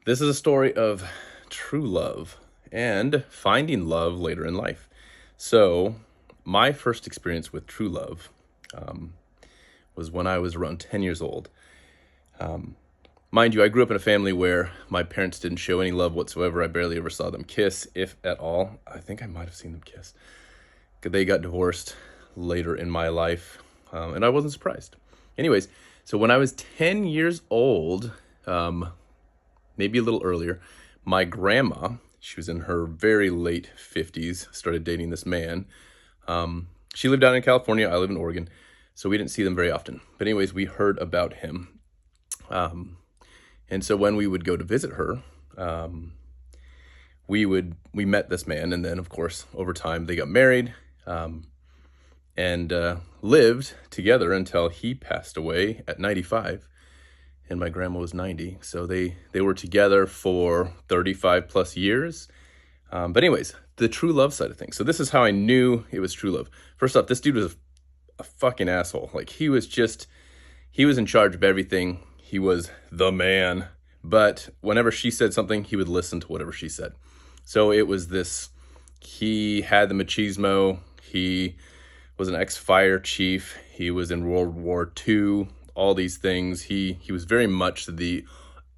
This is a story of true love and finding love later in life. So, my first experience with true love um, was when I was around 10 years old. Mind you, I grew up in a family where my parents didn't show any love whatsoever. I barely ever saw them kiss, if at all. I think I might have seen them kiss. They got divorced later in my life, and I wasn't surprised. Anyways, so when I was 10 years old, um, maybe a little earlier, my grandma, she was in her very late 50s, started dating this man. She lived down in California. I live in Oregon. So we didn't see them very often. But anyways, we heard about him. And so when we would go to visit her, we met this man, and then of course over time they got married, and lived together until he passed away at 95, and my grandma was 90. So they were together for 35 plus years. But anyways, the true love side of things. So this is how I knew it was true love. First off, this dude was a fucking asshole. Like he was in charge of everything. He was the man. But whenever she said something, he would listen to whatever she said. So it was this, he had the machismo. He was an ex-fire chief. He was in World War II, all these things. He was very much the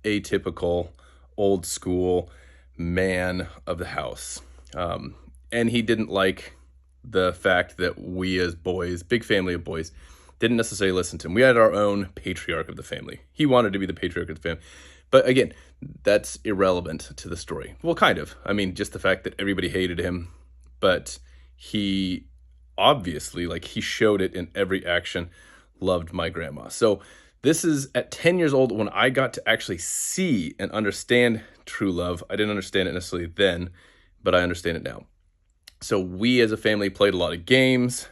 atypical, old school man of the house. And he didn't like the fact that we as boys, big family of boys, didn't necessarily listen to him. We had our own patriarch of the family. He wanted to be the patriarch of the family. But again, that's irrelevant to the story. Well, kind of. I mean, just the fact that everybody hated him, but he obviously, like he showed it in every action, loved my grandma. So this is at 10 years old when I got to actually see and understand true love. I didn't understand it necessarily then, but I understand it now. So we as a family played a lot of games,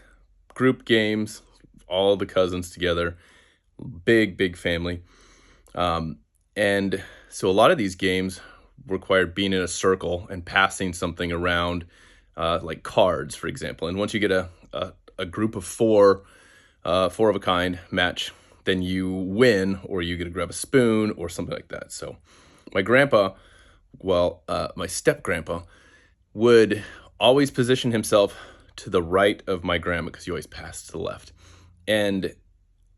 group games, all the cousins together, big family. And so a lot of these games required being in a circle and passing something around, like cards, for example. And once you get a group of four of a kind match, then you win, or you get to grab a spoon or something like that. So my grandpa, my step grandpa, would always position himself to the right of my grandma because he always passed to the left. And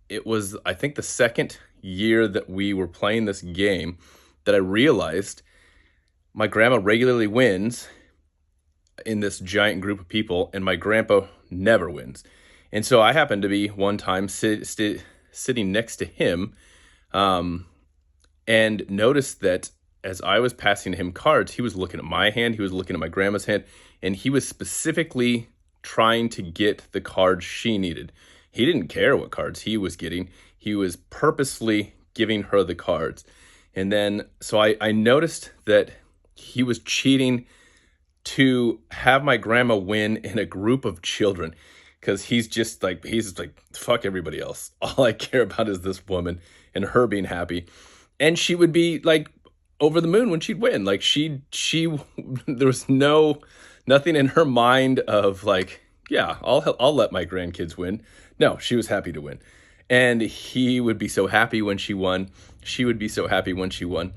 it was, I think, the second year that we were playing this game that I realized my grandma regularly wins in this giant group of people, and my grandpa never wins. And so I happened to be one time sitting next to him, and noticed that as I was passing him cards, he was looking at my hand, he was looking at my grandma's hand, and he was specifically trying to get the cards she needed. He didn't care what cards he was getting. He was purposely giving her the cards. And then, so I noticed that he was cheating to have my grandma win in a group of children. Because he's like, fuck everybody else. All I care about is this woman and her being happy. And she would be like over the moon when she'd win. Like there was nothing in her mind of like, yeah, I'll let my grandkids win. No, she was happy to win. And he would be so happy when she won. She would be so happy when she won.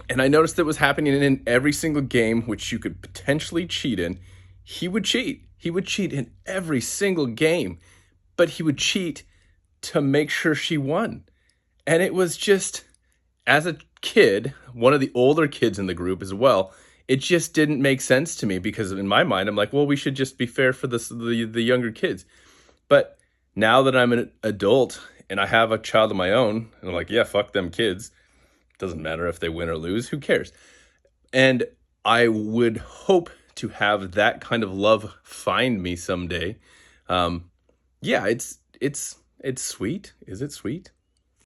And I noticed that was happening in every single game which you could potentially cheat in. He would cheat. He would cheat in every single game, but he would cheat to make sure she won. And it was just, as a kid, one of the older kids in the group as well, it just didn't make sense to me because in my mind, I'm like, well, we should just be fair for the younger kids. But now that I'm an adult and I have a child of my own, and I'm like, yeah, fuck them kids. Doesn't matter if they win or lose. Who cares? And I would hope to have that kind of love find me someday. Yeah, it's sweet. Is it sweet?